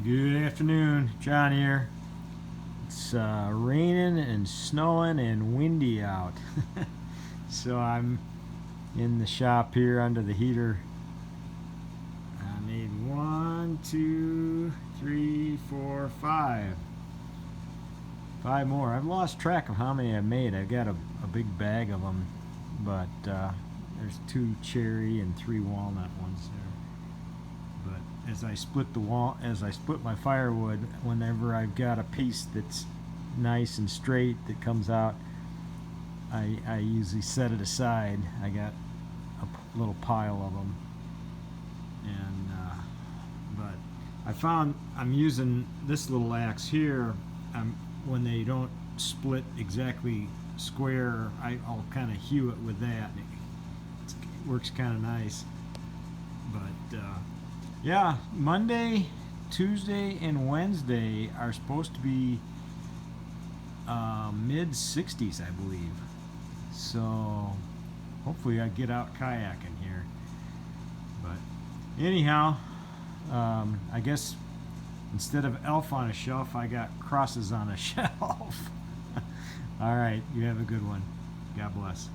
Good afternoon, John here. It's raining and snowing and windy out. So I'm in the shop here under the heater. I made 1, 2, 3, 4, 5. 5 more. I've lost track of how many I made. I've got a big bag of them, but there's 2 cherry and 3 walnut ones there. But as I split my firewood, whenever I've got a piece that's nice and straight that comes out, I usually set it aside. I got a little pile of them, and but I found I'm using this little axe here. When they don't split exactly square, I'll kind of hew it with that. It works kind of nice. But yeah, Monday, Tuesday, and Wednesday are supposed to be mid 60s, I believe. So hopefully I get out kayaking here. But anyhow, I guess instead of elf on a shelf, I got crosses on a shelf. All right, you have a good one. God bless.